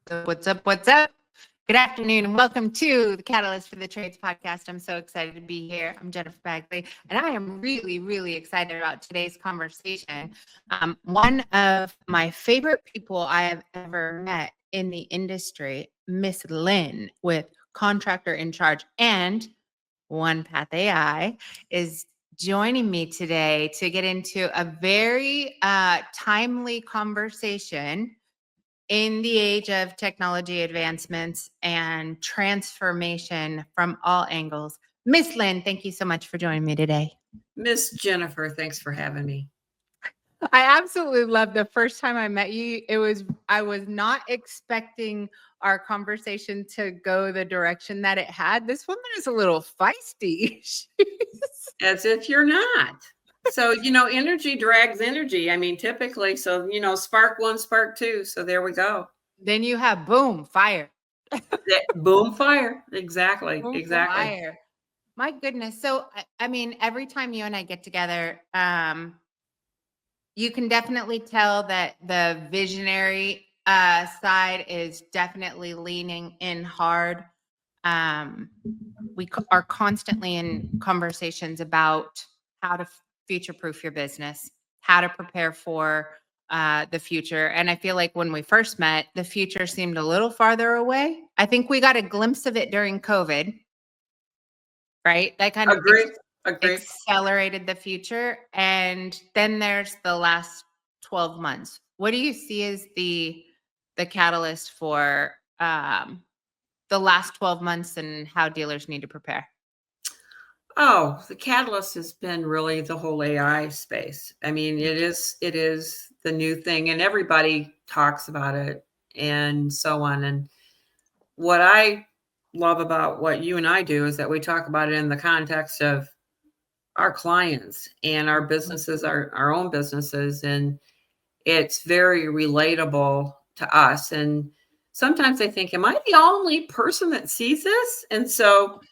What's up? What's up? Good afternoon and welcome to the Catalyst for the Trades podcast. I'm so excited to be here. I'm Jennifer Bagley, and I am really, really excited about today's conversation. One of my favorite people I have ever met in the industry, Miss Lynn with Contractor in Charge and One Path AI, is joining me today to get into a very timely conversation in the age of technology advancements and transformation from all angles. Miss Lynn, thank you so much for joining me today. Miss Jennifer, thanks for having me. I absolutely love the first time I met you. I was not expecting our conversation to go the direction that it had. This woman is a little feisty. As if you're not. So, energy drags energy. I mean, typically, so, spark one, spark two. So there we go. Then you have boom, fire. Boom, fire. Exactly. Boom, Exactly. fire. My goodness. So, I mean, every time you and I get together, you can definitely tell that the visionary side is definitely leaning in hard. We are constantly in conversations about how to future-proof your business, how to prepare for the future. And I feel like when we first met, the future seemed a little farther away. I think we got a glimpse of it during COVID, right? That kind of Agree. accelerated the future. And then there's the last 12 months. What do you see as the catalyst for the last 12 months and how dealers need to prepare? Oh, the catalyst has been really the whole AI space. I mean, it is the new thing and everybody talks about it and so on. And what I love about what you and I do is that we talk about it in the context of our clients and our businesses, our own businesses. And it's very relatable to us. And sometimes I think, am I the only person that sees this? And so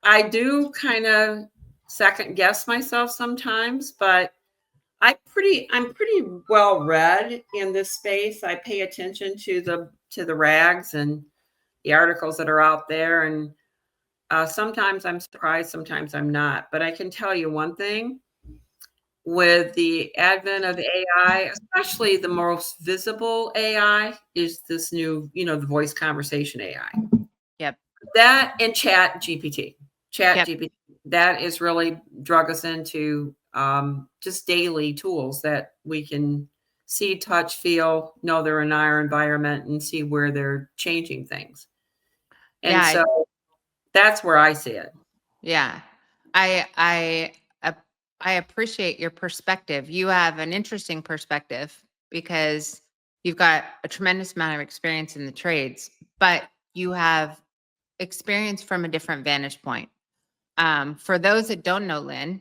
I do kind of second guess myself sometimes, but I'm pretty well read in this space. I pay attention to the rags and the articles that are out there, and sometimes I'm surprised, sometimes I'm not. But I can tell you one thing: with the advent of AI, especially the most visible AI, is this new, the voice conversation AI. Yep. That and Chat GPT. That is really drug us into just daily tools that we can see, touch, feel, know they're in our environment and see where they're changing things. And so that's where I see it. Yeah. I appreciate your perspective. You have an interesting perspective because you've got a tremendous amount of experience in the trades, but you have experience from a different vantage point. For those that don't know Lynn,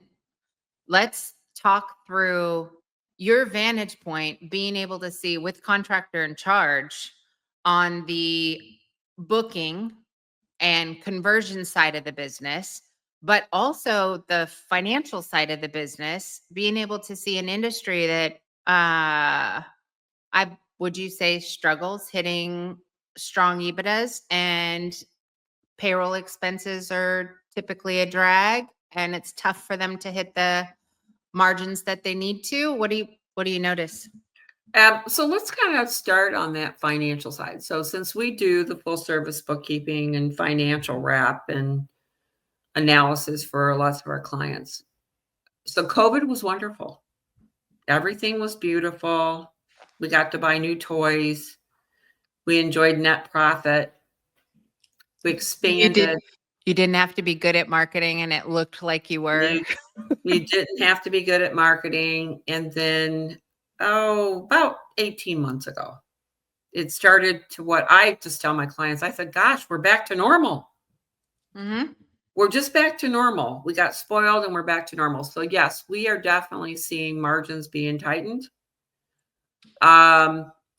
let's talk through your vantage point, being able to see with Contractor in Charge on the booking and conversion side of the business, but also the financial side of the business, being able to see an industry that would you say struggles hitting strong EBITDAs, and payroll expenses are typically a drag and it's tough for them to hit the margins that they need to. What do you notice? So let's kind of start on that financial side. So since we do the full service bookkeeping and financial wrap and analysis for lots of our clients, so COVID was wonderful. Everything was beautiful. We got to buy new toys. We enjoyed net profit. We expanded. You didn't have to be good at marketing, and it looked like you were. We didn't have to be good at marketing. And then, about 18 months ago, it started to what I just tell my clients. I said, gosh, we're back to normal. Mm-hmm. We're just back to normal. We got spoiled and we're back to normal. So yes, we are definitely seeing margins being tightened.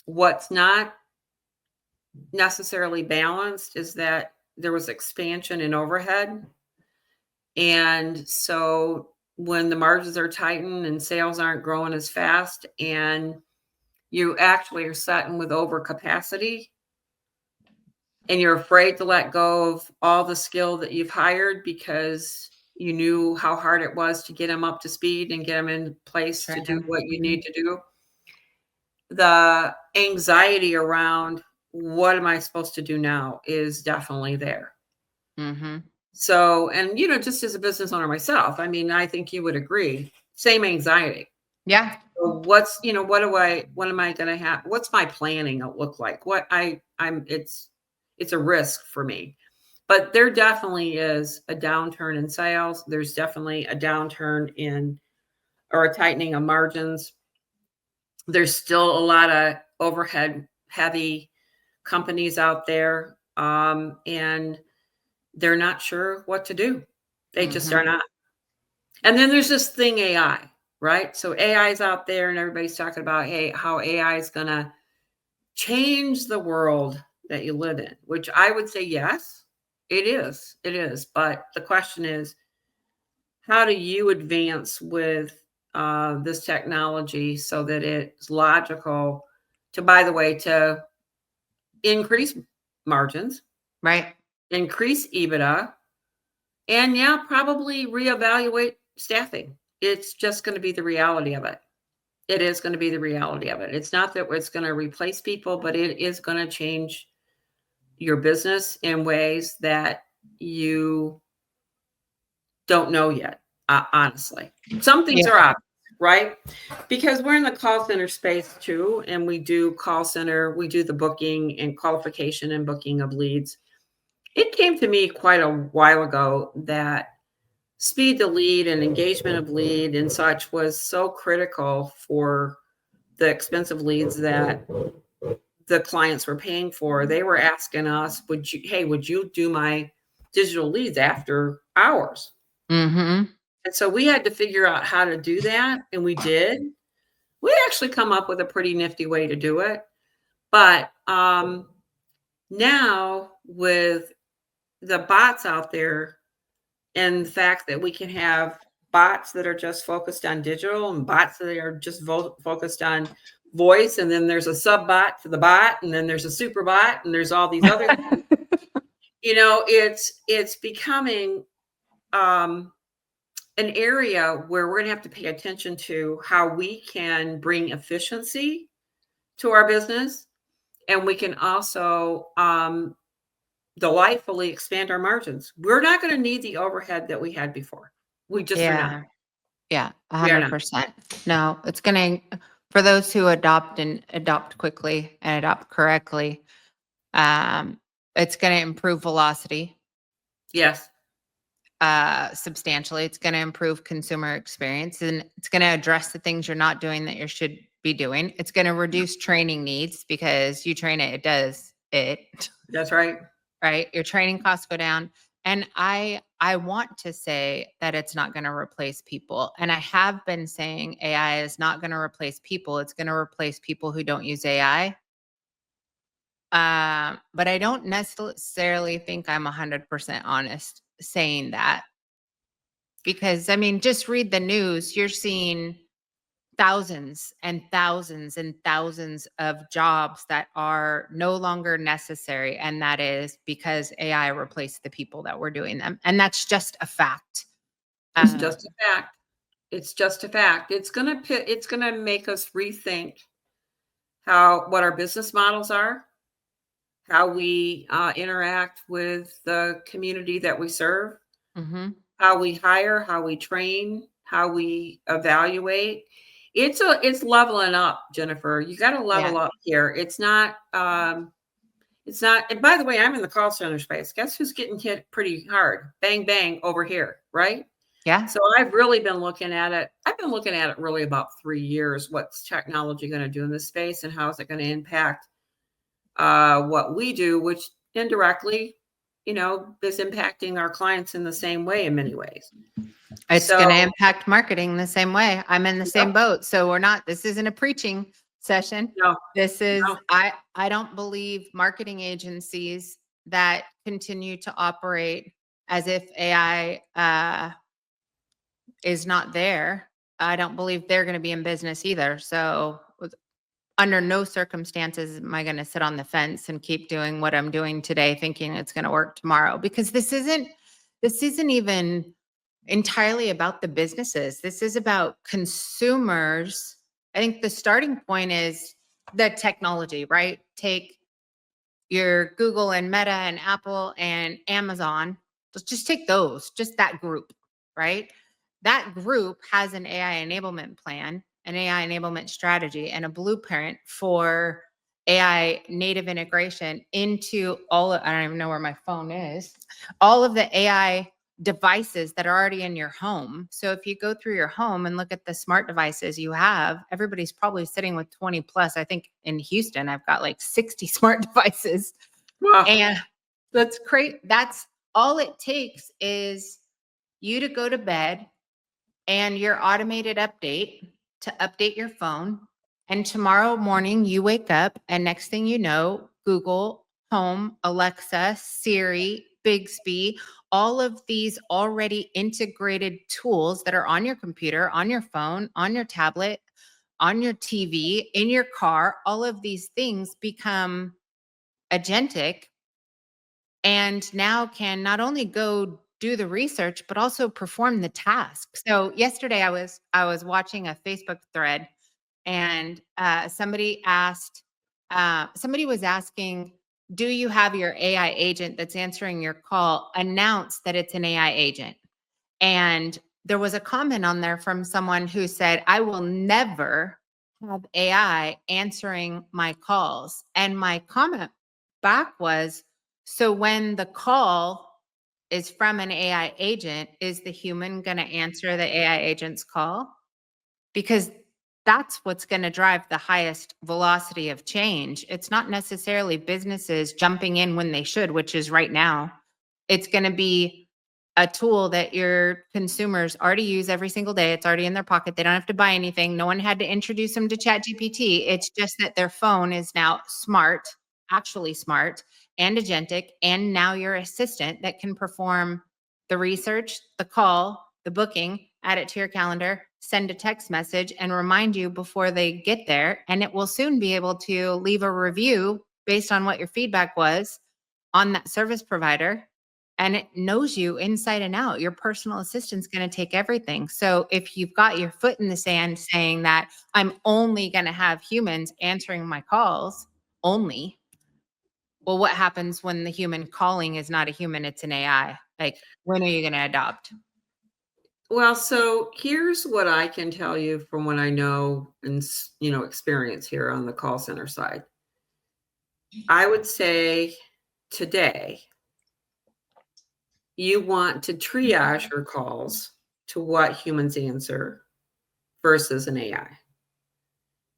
What's not necessarily balanced is that there was expansion in overhead. And so when the margins are tightened and sales aren't growing as fast and you actually are sitting with overcapacity, and you're afraid to let go of all the skill that you've hired because you knew how hard it was to get them up to speed and get them in place to do what you need to do. The anxiety around what am I supposed to do now is definitely there. Mm-hmm. So, and just as a business owner myself, I mean, I think you would agree, same anxiety. Yeah. So what am I going to have? What's my planning look like? It's a risk for me. But there definitely is a downturn in sales. There's definitely a downturn or a tightening of margins. There's still a lot of overhead heavy companies out there, and they're not sure what to do. They just are not. And then there's this thing AI, right? So AI is out there and everybody's talking about, hey, how AI is going to change the world that you live in, which I would say, yes, it is. It is. But the question is, how do you advance with this technology so that it's logical to increase margins, Right. increase EBITDA, and probably reevaluate staffing. It's just going to be the reality of it. It is going to be the reality of it. It's not that it's going to replace people, but it is going to change your business in ways that you don't know yet, honestly. Some things are obvious, right? Because we're in the call center space too, and we do call center, we do the booking and qualification and booking of leads. It came to me quite a while ago that speed to lead and engagement of lead and such was so critical for the expensive leads that the clients were paying for. They were asking us, would you do my digital leads after hours? Mm-hmm. And so we had to figure out how to do that. And we did. We actually come up with a pretty nifty way to do it. But now with the bots out there and the fact that we can have bots that are just focused on digital and bots that are just focused on voice, and then there's a sub bot to the bot, and then there's a super bot, and there's all these other things. It's becoming an area where we're going to have to pay attention to how we can bring efficiency to our business, and we can also delightfully expand our margins. We're not going to need the overhead that we had before. We just are not. Yeah, We are not. 100%. No, it's going to, for those who adopt quickly and adopt correctly, it's going to improve velocity. Yes. Substantially. It's going to improve consumer experience, and it's going to address the things you're not doing that you should be doing. It's going to reduce training needs because you train it, it does it. That's right. Right? Your training costs go down. And I want to say that it's not going to replace people. And I have been saying AI is not going to replace people. It's going to replace people who don't use AI. But I don't necessarily think I'm 100% honest saying that. Because, I mean, just read the news. You're seeing thousands and thousands and thousands of jobs that are no longer necessary. And that is because AI replaced the people that were doing them. And that's just a fact. It's just a fact. It's just a fact. It's gonna make us rethink what our business models are, how we interact with the community that we serve, how we hire, how we train, how we evaluate. It's leveling up, Jennifer. You got to level up here. It's not. And by the way, I'm in the call center space. Guess who's getting hit pretty hard? Bang, bang over here, right? Yeah. So I've really been looking at it. I've been looking at it really about 3 years. What's technology going to do in this space, and how is it going to impact what we do, which indirectly, is impacting our clients in the same way in many ways. It's going to impact marketing the same way. I'm in the same boat. So this isn't a preaching session. No, this is, I don't believe marketing agencies that continue to operate as if AI is not there. I don't believe they're going to be in business either. So under no circumstances am I going to sit on the fence and keep doing what I'm doing today, thinking it's going to work tomorrow, because this isn't even entirely about the businesses. This is about consumers. I think the starting point is the technology, right? Take your Google and Meta and Apple and Amazon. Let's just take those, just that group, right? That group has an AI enablement plan, an AI enablement strategy, and a blueprint for AI native integration into I don't even know where my phone is, all of the AI devices that are already in your home. So if you go through your home and look at the smart devices you have, everybody's probably sitting with 20 plus. I think in Houston, I've got like 60 smart devices. Wow. And that's great. That's all it takes is you to go to bed and your automated update to update your phone. And tomorrow morning you wake up and next thing you know, Google, Home, Alexa, Siri, Bixby, all of these already integrated tools that are on your computer, on your phone, on your tablet, on your TV, in your car, all of these things become agentic and now can not only go do the research but also perform the task. So yesterday I was watching a Facebook thread, and somebody was asking, do you have your AI agent that's answering your call announce that it's an AI agent? And there was a comment on there from someone who said, I will never have AI answering my calls. And my comment back was, so when the call is from an AI agent, is the human going to answer the AI agent's call? Because that's what's going to drive the highest velocity of change. It's not necessarily businesses jumping in when they should, which is right now. It's going to be a tool that your consumers already use every single day. It's already in their pocket. They don't have to buy anything. No one had to introduce them to ChatGPT. It's just that their phone is now smart, actually smart, and agentic, and now your assistant that can perform the research, the call, the booking, add it to your calendar, send a text message, and remind you before they get there. And it will soon be able to leave a review based on what your feedback was on that service provider. And it knows you inside and out. Your personal assistant's going to take everything. So if you've got your foot in the sand saying that I'm only going to have humans answering my calls only, well, what happens when the human calling is not a human, it's an AI? Like, when are you going to adopt? Well, so here's what I can tell you from what I know and experience here on the call center side. I would say today you want to triage your calls to what humans answer versus an AI.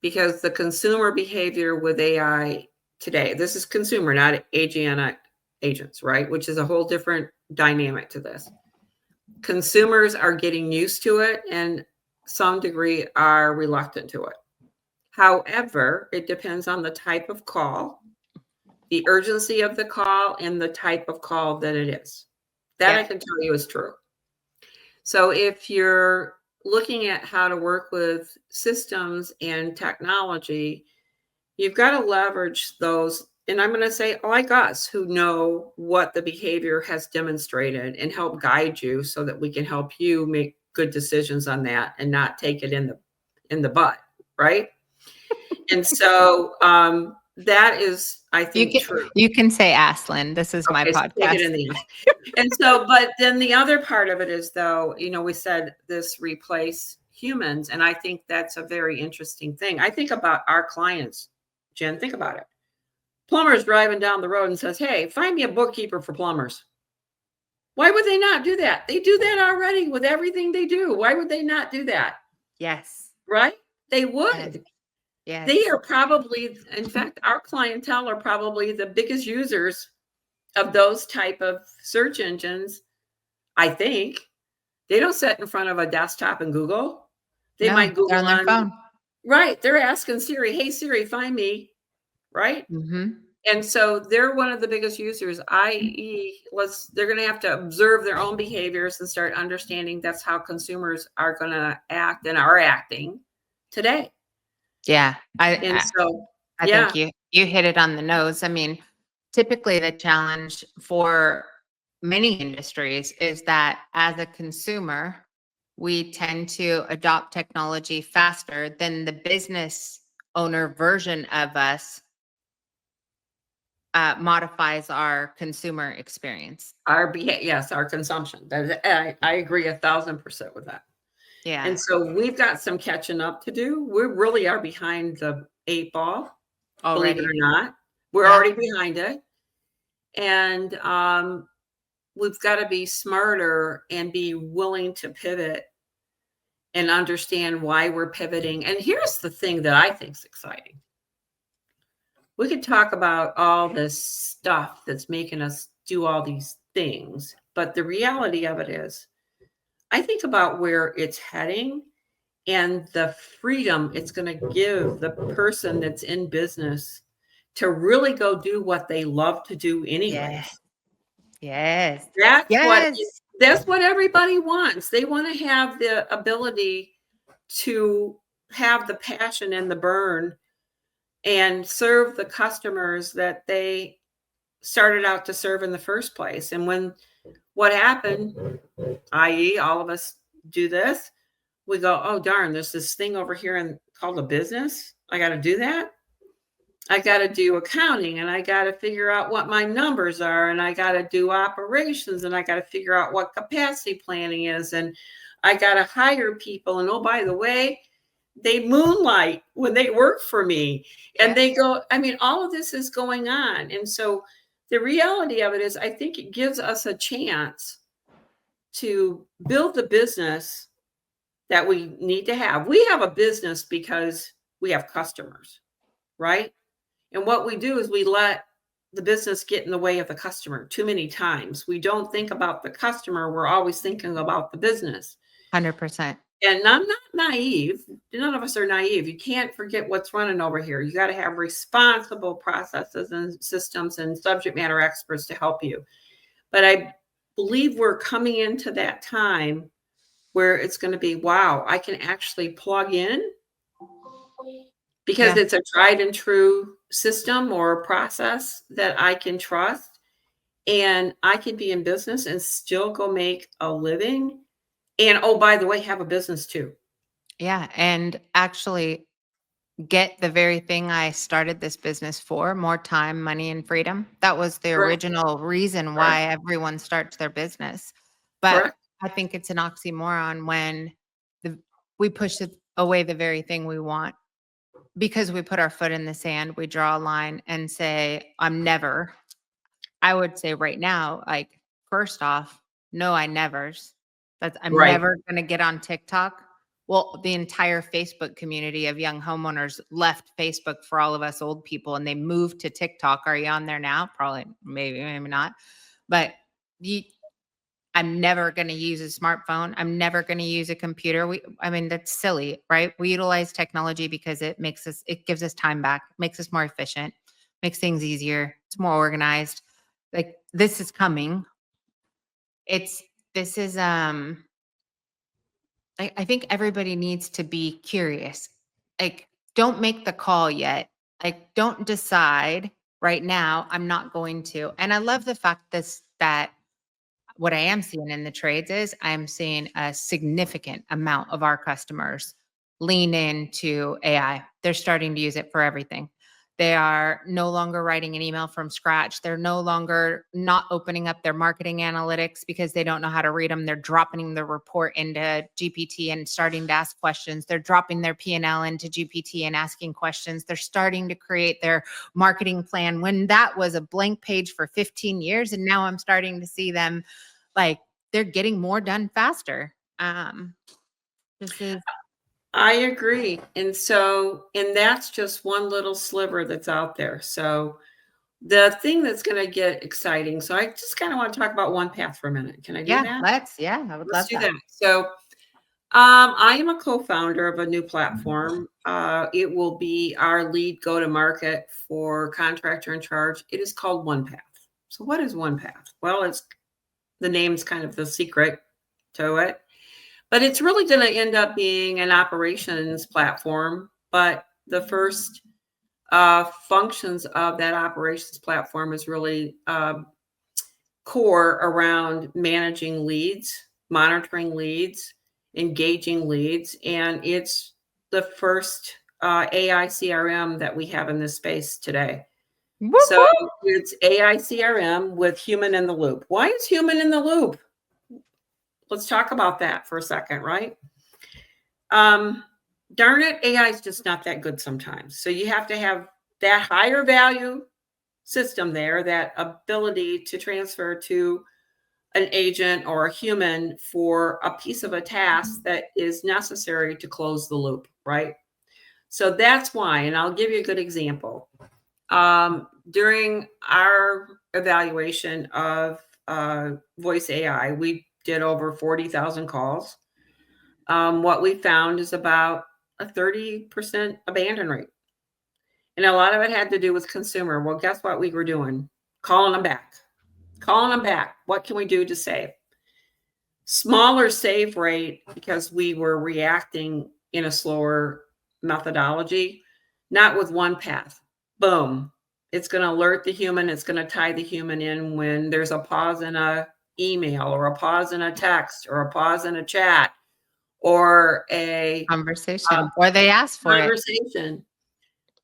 Because the consumer behavior with AI today, this is consumer, not agentic agents, right? Which is a whole different dynamic to this. Consumers are getting used to it and some degree are reluctant to it. However, it depends on the type of call, the urgency of the call, and the type of call that it is. That I can tell you is true. So if you're looking at how to work with systems and technology, you've got to leverage those. And I'm going to say, like us, who know what the behavior has demonstrated and help guide you so that we can help you make good decisions on that and not take it in the butt, right? And so that is, I think, true. You can say Aslyn. This is my Okay, so podcast. take it in the ass. And so, but then the other part of it is, though, we said this replace humans. And I think that's a very interesting thing. I think about our clients, Jen, think about it. Plumber's driving down the road and says, hey, find me a bookkeeper for plumbers. Why would they not do that? They do that already with everything they do. Why would they not do that? Yes. Right? They would. Yes. They are probably, in fact, our clientele are probably the biggest users of those type of search engines. I think they don't sit in front of a desktop and Google. They might Google on their phone. Right. They're asking Siri, hey, Siri, find me. Right. Mm-hmm. And so they're one of the biggest users, i.e., they're going to have to observe their own behaviors and start understanding that's how consumers are going to act and are acting today. Yeah. And so, I yeah, think you hit it on the nose. I mean, typically the challenge for many industries is that as a consumer, we tend to adopt technology faster than the business owner version of us modifies our consumer experience. yes, our consumption. I agree 1,000% with that. Yeah. And so we've got some catching up to do. We really are behind the 8 ball, believe it or Already. not. We're Yeah. already behind it. And we've got to be smarter and be willing to pivot and understand why we're pivoting. And here's the thing that I think is exciting. We could talk about all this stuff that's making us do all these things, but the reality of it is, I think about where it's heading and the freedom it's going to give the person that's in business to really go do what they love to do Yes. anyways. Yes. That's what Yes. that's what everybody wants. They want to have the ability to have the passion and the burn and serve the customers that they started out to serve in the first place. And when what happened, i.e., all of us do this, we go, oh darn, there's this thing over here and called a business. I got to do that. I got to do accounting and I got to figure out what my numbers are and I got to do operations and I got to figure out what capacity planning is and I got to hire people. And oh, by the way, they moonlight when they work for me and Yeah. they go, I mean, all of this is going on. And so the reality of it is, I think it gives us a chance to build the business that we need to have. We have a business because we have customers, right? And what we do is we let the business get in the way of the customer too many times. We don't think about the customer. We're always thinking about the business. 100%. And I'm not naive. None of us are naive. You can't forget what's running over here. You got to have responsible processes and systems and subject matter experts to help you. But I believe we're coming into that time where it's going to be, wow, I can actually plug in because Yeah. it's a tried and true system or process that I can trust. And I can be in business and still go make a living. And oh, by the way, have a business too. Yeah. And actually get the very thing I started this business for, more time, money, and freedom. That was the Correct. original reason Correct. why everyone starts their business. But Correct. I think it's an oxymoron when we push away the very thing we want because we put our foot in the sand, we draw a line and say, I'm never. I would say right now, like, first off, no, I nevers. I'm Right. never gonna get on TikTok. Well, the entire Facebook community of young homeowners left Facebook for all of us old people and they moved to TikTok. Are you on there now? Probably, maybe, maybe not. But you, I'm never going to use a smartphone. I'm never going to use a computer. I mean, that's silly, right? We utilize technology because it gives us time back, makes us more efficient, makes things easier. It's more organized. Like, this is coming. This is, I think everybody needs to be curious. Like, don't make the call yet. Like, don't decide right now. I'm not going to. And I love the fact that what I am seeing in the trades is I'm seeing a significant amount of our customers lean into AI. They're starting to use it for everything. They are no longer writing an email from scratch. They're no longer not opening up their marketing analytics because they don't know how to read them. They're dropping the report into GPT and starting to ask questions. They're dropping their P&L into GPT and asking questions. They're starting to create their marketing plan when that was a blank page for 15 years. And now I'm starting to see them, like, they're getting more done faster. This is I agree. And that's just one little sliver that's out there. So the thing that's going to get exciting. So I just kind of want to talk about One Path for a minute. Can I do that? I would Let's love do that. that. So I am a co-founder of a new platform. It will be our lead go-to-market for Contractor in Charge. It is called One Path. So what is One Path? Well, the name's kind of the secret to it, but it's really going to end up being an operations platform. But the first functions of that operations platform is really core around managing leads, monitoring leads, engaging leads, and it's the first AI CRM that we have in this space today. Whoop, So whoop. it's AI CRM with human in the loop. Why is human in the loop? Let's talk about that for a second, right? Darn it, AI is just not that good sometimes. So you have to have that higher value system there, that ability to transfer to an agent or a human for a piece of a task that is necessary to close the loop, right? So that's why, and I'll give you a good example. During our evaluation of voice AI, we did over 40,000 calls. What we found is about a 30% abandon rate. And a lot of it had to do with consumer. Well, guess what we were doing? Calling them back. What can we do to save? Smaller save rate because we were reacting in a slower methodology, not with One Path. Boom. It's going to alert the human. It's going to tie the human in when there's a pause in a email or a pause in a text or a pause in a chat or a Conversation, or they ask for conversation.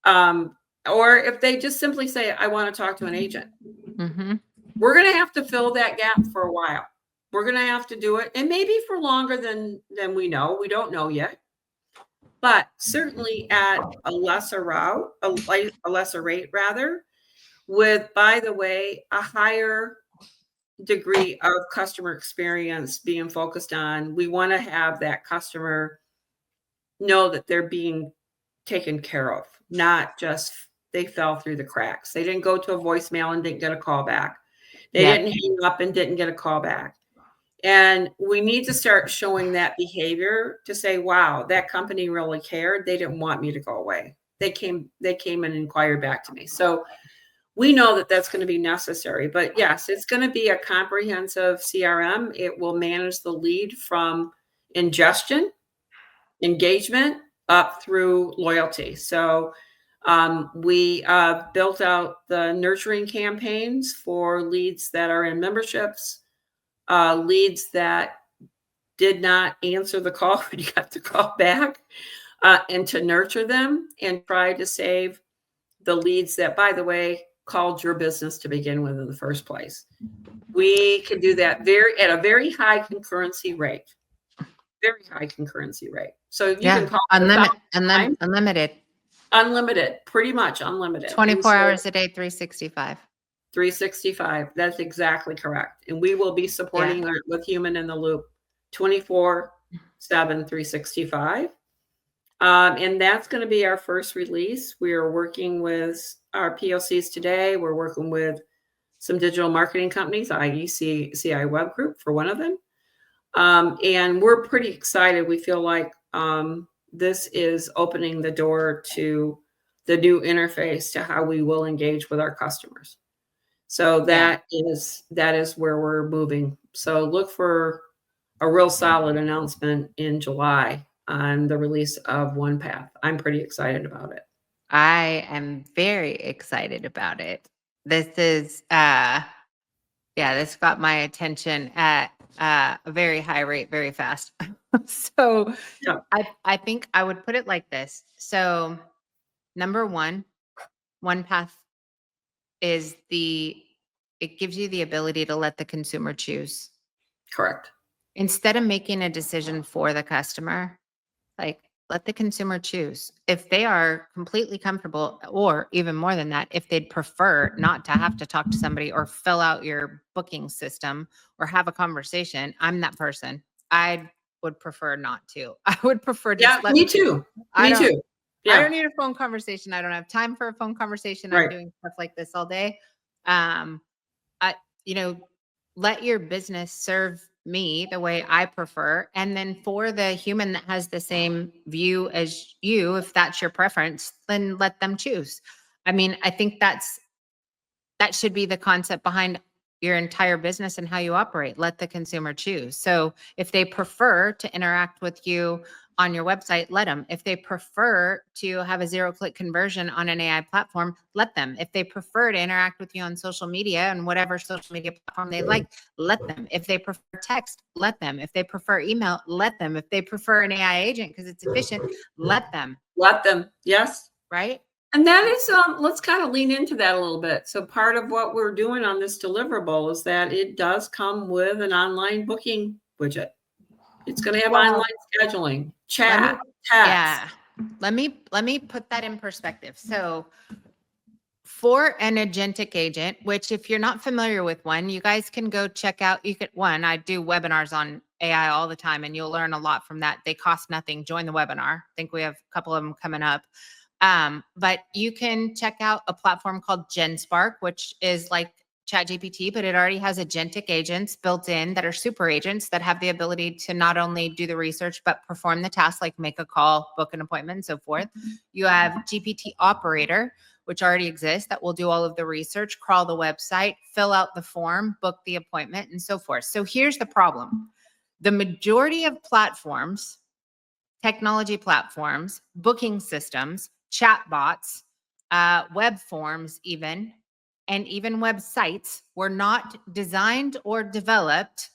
Or if they just simply say, I want to talk to an agent. Mm-hmm. We're going to have to fill that gap for a while. We're going to have to do it, and maybe for longer than we know. We don't know yet, but certainly at a lesser rate rather, with, by the way, a higher degree of customer experience being focused on. We want to have that customer know that they're being taken care of, not just they fell through the cracks. They didn't go to a voicemail and didn't get a call back. They didn't hang up and didn't get a call back. And we need to start showing that behavior to say, wow, that company really cared. They didn't want me to go away. They came and inquired back to me. So we know that that's going to be necessary. But yes, it's going to be a comprehensive CRM. It will manage the lead from ingestion, engagement, up through loyalty. So we built out the nurturing campaigns for leads that are in memberships, leads that did not answer the call when you got the call back, and to nurture them and try to save the leads that, by the way, called your business to begin with in the first place. We can do that at a very high concurrency rate. Very high concurrency rate. So you can call Unlimited. Unlimited, pretty much unlimited. 24 hours a day, 365. 365. That's exactly correct. And we will be supporting that with human in the loop 24/7, 365. And that's going to be our first release. We are working with our POCs today. We're working with some digital marketing companies, i.e. CI Web Group for one of them. And we're pretty excited. We feel like this is opening the door to the new interface to how we will engage with our customers. So that is where we're moving. So look for a real solid announcement in July on the release of One Path. I'm pretty excited about it. I am very excited about it. This is, this got my attention at a very high rate, very fast. So I think I would put it like this. So number one, One Path it gives you the ability to let the consumer choose. Correct. Instead of making a decision for the customer, like let the consumer choose. If they are completely comfortable, or even more than that, if they'd prefer not to have to talk to somebody or fill out your booking system or have a conversation, I'm that person. I would prefer not to. I would prefer just me too. Me too. Yeah. I don't need a phone conversation. I don't have time for a phone conversation. Right. I'm doing stuff like this all day. Let your business serve me the way I prefer. And then for the human that has the same view as you, if that's your preference, then let them choose. I mean, I think that should be the concept behind your entire business and how you operate. Let the consumer choose. So if they prefer to interact with you on your website, let them. If they prefer to have a 0-click conversion on an AI platform, let them. If they prefer to interact with you on social media and whatever social media platform they like, let them. If they prefer text, let them. If they prefer email, let them. If they prefer an AI agent because it's efficient, let them. Let them. Yes. Right? And that is, let's kind of lean into that a little bit. So part of what we're doing on this deliverable is that it does come with an online booking widget. It's going to have online scheduling, chat, text. Yeah. Let me put that in perspective. So for an agentic agent, which if you're not familiar with one, you guys can go check out. I do webinars on AI all the time, and you'll learn a lot from that. They cost nothing. Join the webinar. I think we have a couple of them coming up. But you can check out a platform called GenSpark, which is like ChatGPT, but it already has agentic agents built in that are super agents that have the ability to not only do the research, but perform the tasks like make a call, book an appointment, and so forth. You have GPT Operator, which already exists, that will do all of the research, crawl the website, fill out the form, book the appointment, and so forth. So here's the problem. The majority of platforms, technology platforms, booking systems, chatbots, web forms even, and even websites were not designed or developed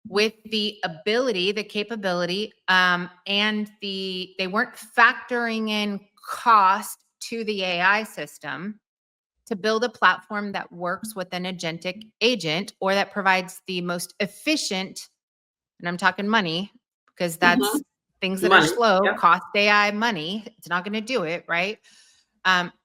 with the ability, the capability, and they weren't factoring in cost to the AI system to build a platform that works with an agentic agent or that provides the most efficient, and I'm talking money, because that's things that are slow, cost AI money. It's not going to do it, right?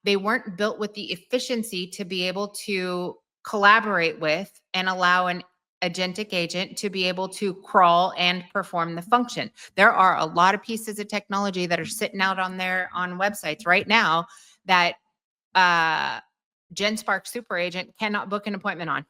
They weren't built with the efficiency to be able to collaborate with and allow an agentic agent to be able to crawl and perform the function. There are a lot of pieces of technology that are sitting out on websites right now that GenSpark Super Agent cannot book an appointment on.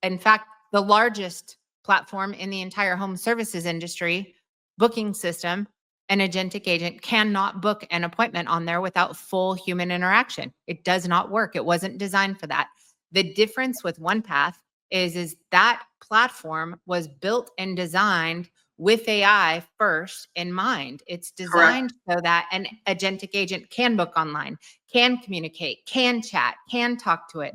In fact, the largest platform in the entire home services industry booking system, an agentic agent cannot book an appointment on there without full human interaction. It does not work. It wasn't designed for that. The difference with One Path is that platform was built and designed with AI first in mind. It's designed so that an agentic agent can book online, can communicate, can chat, can talk to it.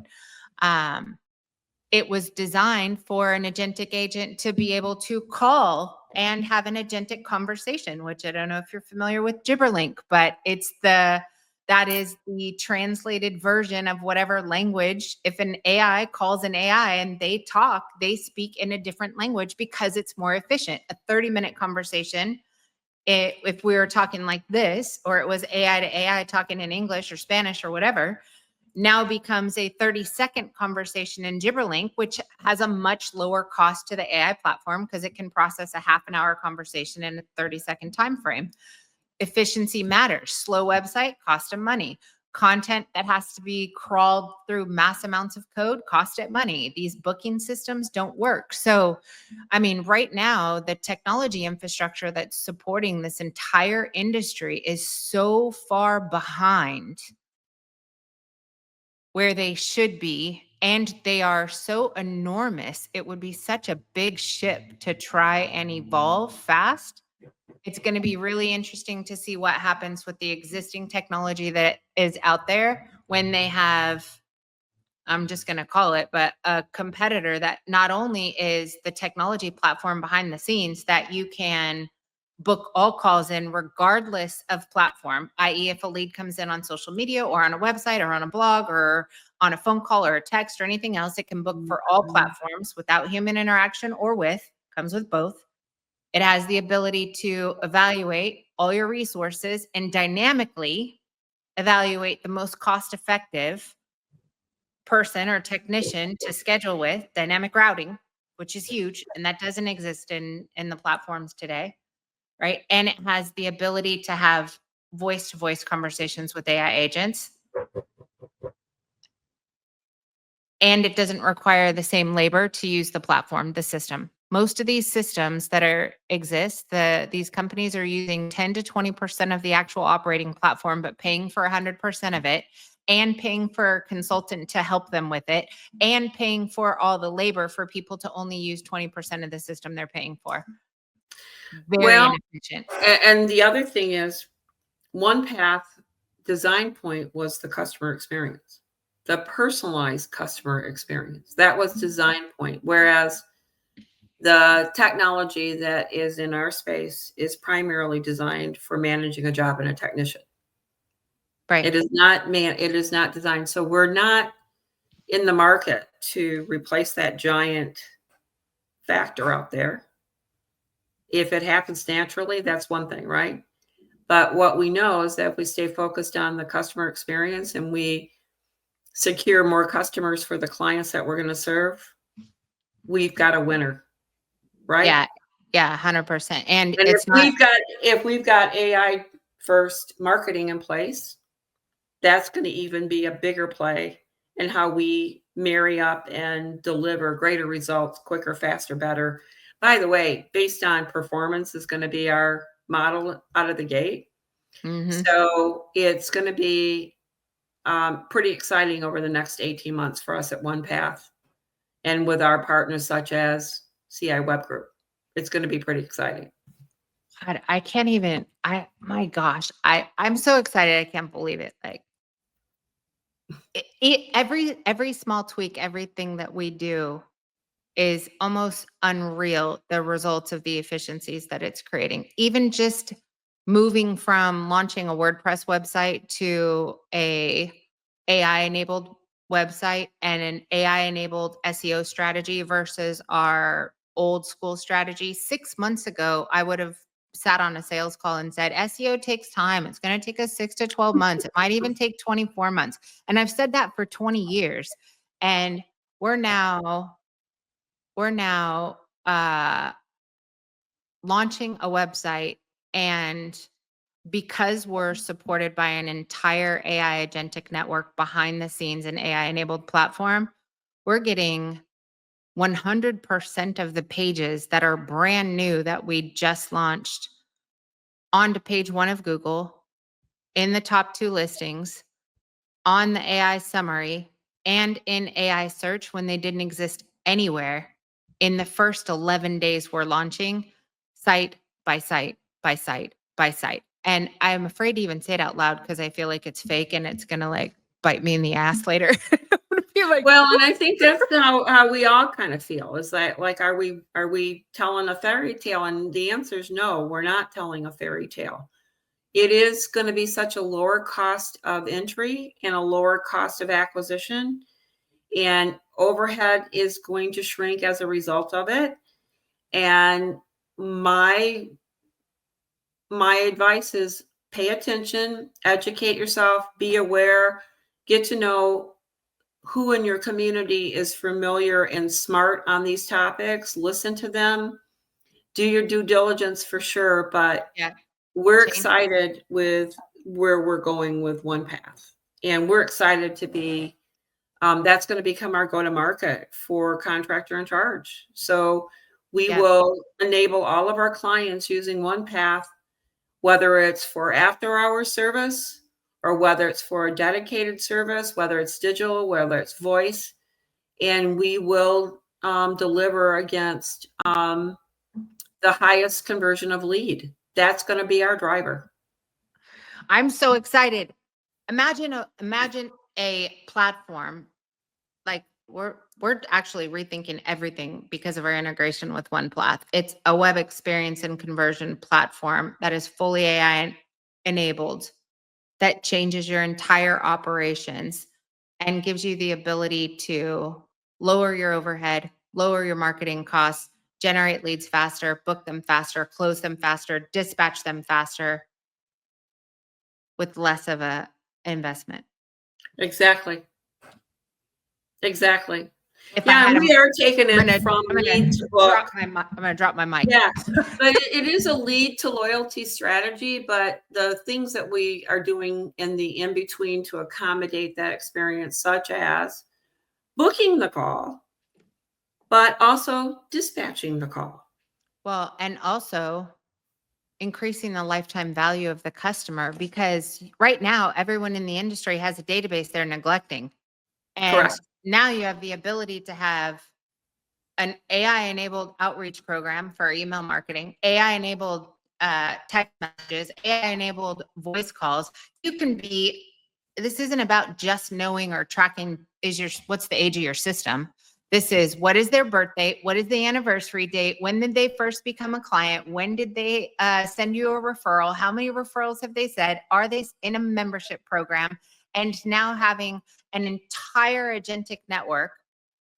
It was designed for an agentic agent to be able to call and have an agentic conversation, which I don't know if you're familiar with Gibberlink, but that is the translated version of whatever language. If an AI calls an AI and they talk, they speak in a different language because it's more efficient. A 30-minute conversation, if we were talking like this, or it was AI to AI talking in English or Spanish or whatever, now becomes a 30-second conversation in Gibberlink, which has a much lower cost to the AI platform because it can process a half an hour conversation in a 30-second time frame. Efficiency matters. Slow website, cost of money. Content that has to be crawled through mass amounts of code, cost it money. These booking systems don't work. So, I mean, right now, the technology infrastructure that's supporting this entire industry is so far behind where they should be, and they are so enormous. It would be such a big ship to try and evolve fast. It's going to be really interesting to see what happens with the existing technology that is out there when they have, I'm just going to call it, but a competitor that not only is the technology platform behind the scenes that you can book all calls in regardless of platform, i.e. if a lead comes in on social media or on a website or on a blog or on a phone call or a text or anything else, it can book for all platforms without human interaction or comes with both. It has the ability to evaluate all your resources and dynamically evaluate the most cost-effective person or technician to schedule with, dynamic routing, which is huge. And that doesn't exist in the platforms today. Right. And it has the ability to have voice-to-voice conversations with AI agents. And it doesn't require the same labor to use the platform, the system. Most of these systems that exist, these companies are using 10 to 20% of the actual operating platform, but paying for 100% of it, and paying for a consultant to help them with it, and paying for all the labor for people to only use 20% of the system they're paying for. very Well, inefficient. and the other thing is, One Path design point was the customer experience, the personalized customer experience. That was design point. Whereas the technology that is in our space is primarily designed for managing a job and a technician. Right. It is not designed. So we're not in the market to replace that giant factor out there. If it happens naturally, that's one thing, right? But what we know is that if we stay focused on the customer experience and we secure more customers for the clients that we're going to serve, we've got a winner, right? Yeah. Yeah. 100%. And And it's not, if we've got AI first marketing in place, that's going to even be a bigger play in how we marry up and deliver greater results quicker, faster, better. By the way, based on performance is going to be our model out of the gate. So it's going to be pretty exciting over the next 18 months for us at One Path and with our partners such as CI Web Group. It's going to be pretty exciting. God, I can't even, my gosh, I'm so excited. I can't believe it. Like every small tweak, everything that we do is almost unreal. The results of the efficiencies that it's creating, even just moving from launching a WordPress website to a AI enabled website and an AI enabled SEO strategy versus our old school strategy. 6 months ago, I would have sat on a sales call and said, SEO takes time. It's going to take us 6 to 12 months. It might even take 24 months. And I've said that for 20 years. And we're now launching a website, and because we're supported by an entire AI agentic network behind the scenes, an AI enabled platform, we're getting 100% of the pages that are brand new that we just launched onto page 1 of Google, in the top 2 listings, on the AI summary, and in AI search when they didn't exist anywhere in the first 11 days we're launching, site by site by site by site. And I'm afraid to even say it out loud because I feel like it's fake and it's going to like bite me in the ass later. Well, and I think that's how we all kind of feel, is that like, are we telling a fairy tale? And the answer is no, we're not telling a fairy tale. It is going to be such a lower cost of entry and a lower cost of acquisition, and overhead is going to shrink as a result of it. And my advice is pay attention, educate yourself, be aware, get to know who in your community is familiar and smart on these topics, listen to them, do your due diligence for sure. But Yeah. we're excited with where we're going with One Path. And we're excited to be, that's going to become our go-to-market for Contractor in Charge. So we will enable all of our clients using One Path, whether it's for after-hour service or whether it's for a dedicated service, whether it's digital, whether it's voice, and we will deliver against the highest conversion of lead. That's going to be our driver. I'm so excited. Imagine a platform, like we're actually rethinking everything because of our integration with One Path. It's a web experience and conversion platform that is fully AI enabled, that changes your entire operations and gives you the ability to lower your overhead, lower your marketing costs, generate leads faster, book them faster, close them faster, dispatch them faster with less of a investment. Exactly. If Yeah, and we are taking it from lead to book. I'm going to drop my mic. Yeah, but it is a lead to loyalty strategy. But the things that we are doing in the in-between to accommodate that experience, such as booking the call, but also dispatching the call. Well, and also increasing the lifetime value of the customer, because right now everyone in the industry has a database they're neglecting. And Correct. now you have the ability to have an AI-enabled outreach program for email marketing, AI-enabled text messages, AI-enabled voice calls. This isn't about just knowing or tracking what's the age of your system. This is, what is their birth date? What is the anniversary date? When did they first become a client? When did they send you a referral? How many referrals have they said? Are they in a membership program? And now having an entire agentic network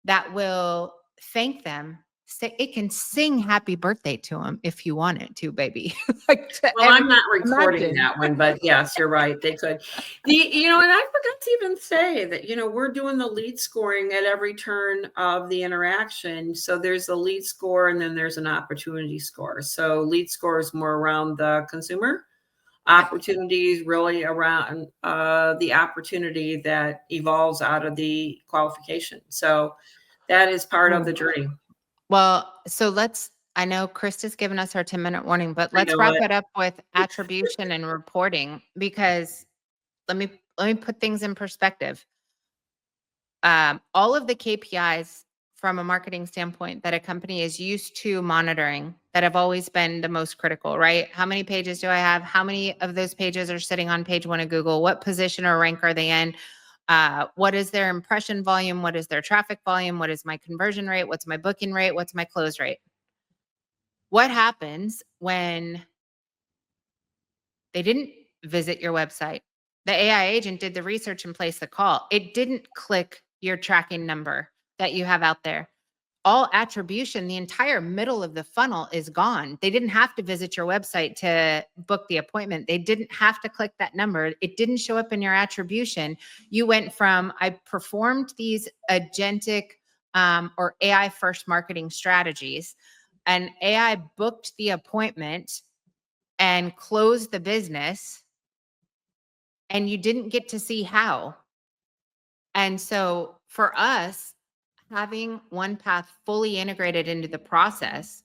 that will thank them. It can sing happy birthday to them if you want it to, baby. Well, I'm not recording imagine. that one, but yes, you're right. They could. And I forgot to even say that, we're doing the lead scoring at every turn of the interaction. So there's a lead score and then there's an opportunity score. So lead score is more around the consumer. Opportunities really around the opportunity that evolves out of the qualification. So that is part of the journey. Well, so I know Krista's given us our 10-minute warning, but let's wrap it up with attribution and reporting, because let me put things in perspective. All of the KPIs from a marketing standpoint that a company is used to monitoring that have always been the most critical, right? How many pages do I have? How many of those pages are sitting on page 1 of Google? What position or rank are they in? What is their impression volume? What is their traffic volume? What is my conversion rate? What's my booking rate? What's my close rate? What happens when they didn't visit your website? The AI agent did the research and placed the call. It didn't click your tracking number that you have out there. All attribution, the entire middle of the funnel is gone. They didn't have to visit your website to book the appointment. They didn't have to click that number. It didn't show up in your attribution. You went from, I performed these agentic or AI first marketing strategies, and AI booked the appointment and closed the business, and you didn't get to see how. And so for us, having One Path fully integrated into the process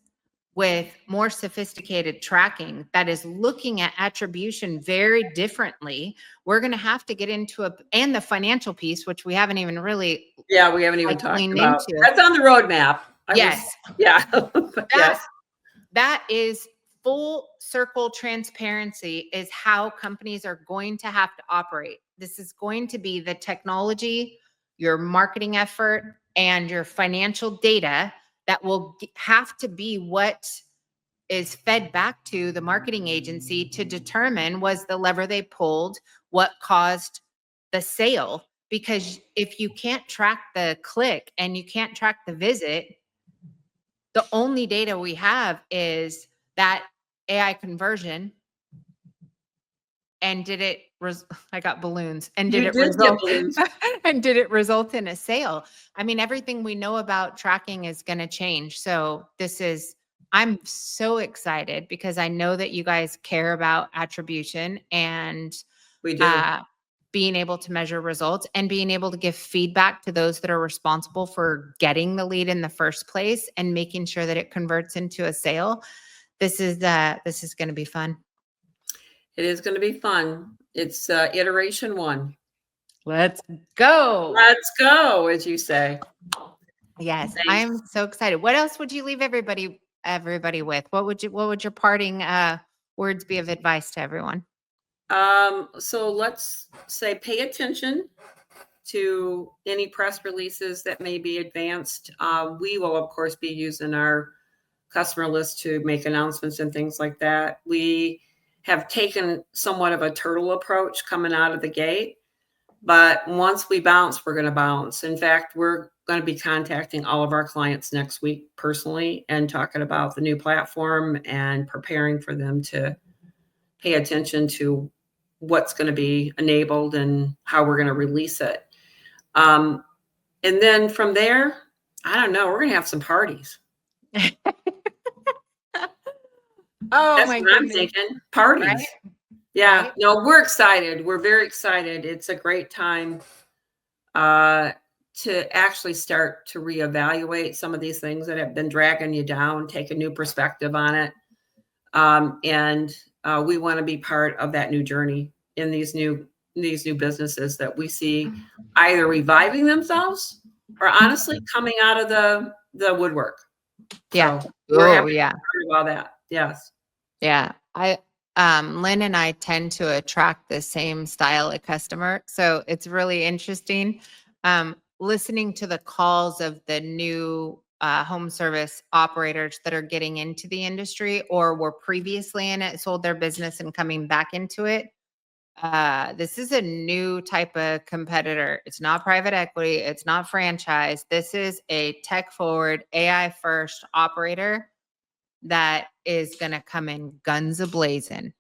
with more sophisticated tracking that is looking at attribution very differently, we're going to have to get into and the financial piece, which we haven't even really we haven't even talked about. into. That's on the roadmap. Yes. That is full circle transparency is how companies are going to have to operate. This is going to be the technology, your marketing effort, and your financial data that will have to be what is fed back to the marketing agency to determine, was the lever they pulled what caused the sale? Because if you can't track the click and you can't track the visit, the only data we have is that AI conversion. And did it I got balloons. And did it result and did it result in a sale? I mean, everything we know about tracking is going to change. So I'm so excited because I know that you guys care about attribution, and we do. Being able to measure results and being able to give feedback to those that are responsible for getting the lead in the first place and making sure that it converts into a sale. This is going to be fun. It is going to be fun. It's iteration 1. Let's go. Let's go, as you say. Yes, thanks. I'm so excited. What else would you leave everybody with? What would your parting words be of advice to everyone? So let's say pay attention to any press releases that may be advanced. We will, of course, be using our customer list to make announcements and things like that. We have taken somewhat of a turtle approach coming out of the gate, but once we bounce, we're going to bounce. In fact, we're going to be contacting all of our clients next week personally and talking about the new platform and preparing for them to pay attention to what's going to be enabled and how we're going to release it. And then from there, I don't know, we're going to have some parties. That's what I'm thinking. Parties. Right? Yeah. Right? No, we're excited. We're very excited. It's a great time to actually start to reevaluate some of these things that have been dragging you down, take a new perspective on it. And we want to be part of that new journey in these new businesses that we see either reviving themselves or honestly coming out of the the woodwork. Yeah. So we're Oh, happy yeah. to hear about that. Yes. Yeah. Lynn and I tend to attract the same style of customer. So it's really interesting. Listening to the calls of the new home service operators that are getting into the industry or were previously in it, sold their business and coming back into it. This is a new type of competitor. It's not private equity. It's not franchise. This is a tech forward, AI first operator that is going to come in guns a-blazing.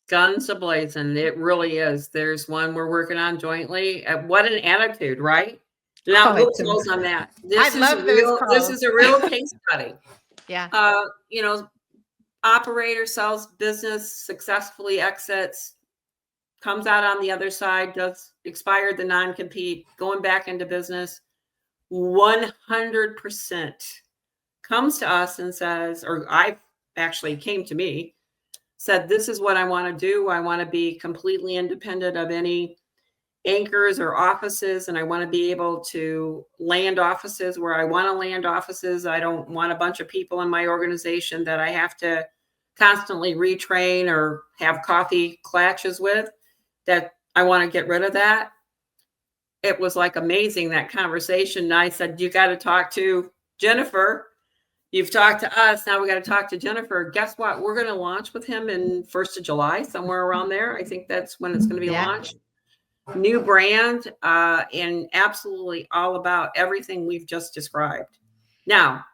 Guns a-blazing. It really is. There's one we're working on jointly. What an attitude, right? Now, we'll close on that. This is a real case study. Yeah. Operator sells business, successfully exits, comes out on the other side, does expired the non-compete, going back into business, 100% comes to us and says, or I actually came to me, said, this is what I want to do. I want to be completely independent of any anchors or offices, and I want to be able to land offices where I want to land offices. I don't want a bunch of people in my organization that I have to constantly retrain or have coffee clatches with. That I want to get rid of that. It was like amazing, that conversation. And I said, you got to talk to Jennifer. You've talked to us. Now we got to talk to Jennifer. Guess what? We're going to launch with him in 1st of July, somewhere around there. I think that's when it's going to be launched. New brand, and absolutely all about everything we've just described. Now,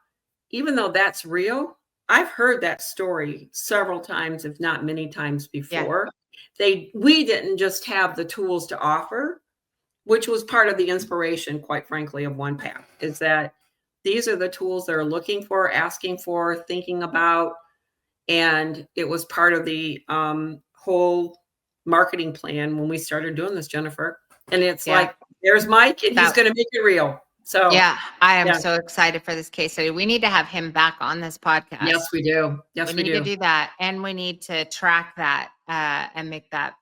even though that's real, I've heard that story several times, if not many times before. Yeah. We didn't just have the tools to offer, which was part of the inspiration, quite frankly, of One Path, is that these are the tools they're looking for, asking for, thinking about. And it was part of the whole marketing plan when we started doing this, Jennifer. And it's like, there's Mike, and he's going to make it real. So yeah, I am so excited for this case study. We need to have him back on this podcast. Yes, we do. Yes, we do. We need to do that, and we need to track that and make that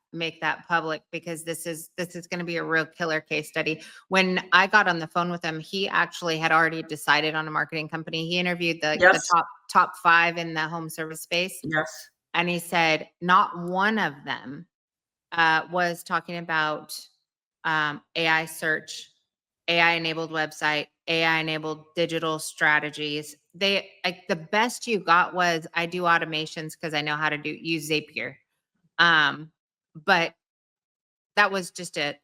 public, because this is going to be a real killer case study. When I got on the phone with him, he actually had already decided on a marketing company. He interviewed the top 5 in the home service space. Yes, and he said not one of them was talking about AI search, AI enabled website, AI enabled digital strategies. They like the best you got was, I do automations because I know how to use Zapier. But that was just a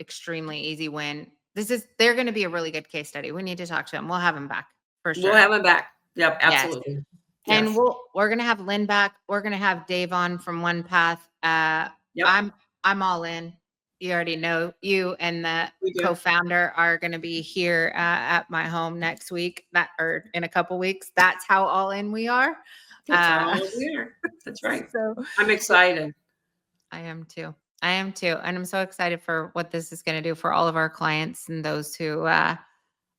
extremely easy win. They're going to be a really good case study. We need to talk to him. We'll have him back for sure. We'll have him back. Yep, absolutely. Yes. Yes. And we're going to have Lynn back. We're going to have Dave on from One Path. Yep. I'm all in. You already know, you and the co-founder are going to be here at my home next week, or in a couple weeks. That's how all in we are. That's how all in we are. That's right. So I'm excited. I am too. And I'm so excited for what this is going to do for all of our clients and those who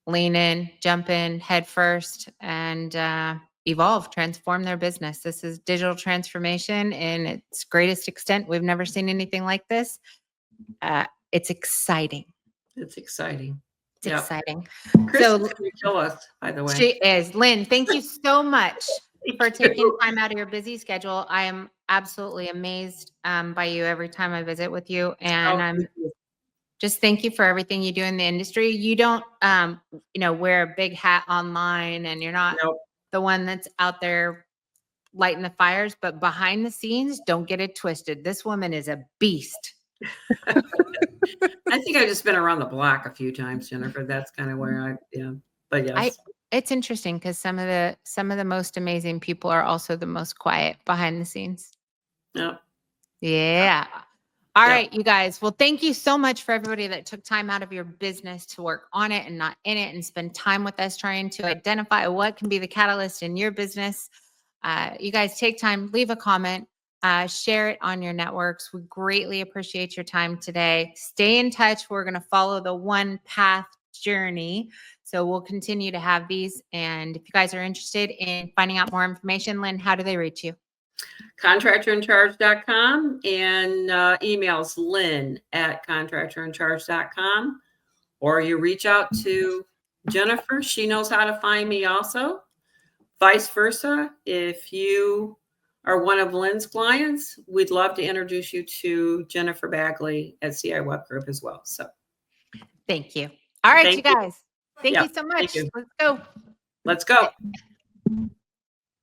lean in, jump in head first, and evolve, transform their business. This is digital transformation in its greatest extent. We've never seen anything like this. It's exciting. It's exciting. It's exciting. Chris is going to kill us, by the way. She is. Lynn, thank you so much for taking time out of your busy schedule. I am absolutely amazed by you every time I visit with you. And just thank you for everything you do in the industry. You don't, wear a big hat online, and you're not the one that's out there lighting the fires, but behind the scenes, don't get it twisted. This woman is a beast. I think I've just been around the block a few times, Jennifer. That's kind of where but yes. It's interesting because some of the most amazing people are also the most quiet behind the scenes. Yep. Yeah. All right, you guys. Well, thank you so much for everybody that took time out of your business to work on it and not in it, and spend time with us trying to identify what can be the catalyst in your business. You guys take time, leave a comment, share it on your networks. We greatly appreciate your time today. Stay in touch. We're going to follow the One Path journey. So we'll continue to have these. And if you guys are interested in finding out more information, Lynn, how do they reach you? contractorincharge.com, and emails Lynn at contractorincharge.com, or you reach out to Jennifer, she knows how to find me also. Vice versa, if you are one of Lynn's clients, we'd love to introduce you to Jennifer Bagley at CI Web Group as well. So Thank you. All right, thank you you. guys. Thank Yeah, you so thank much. you. Let's go. Let's go.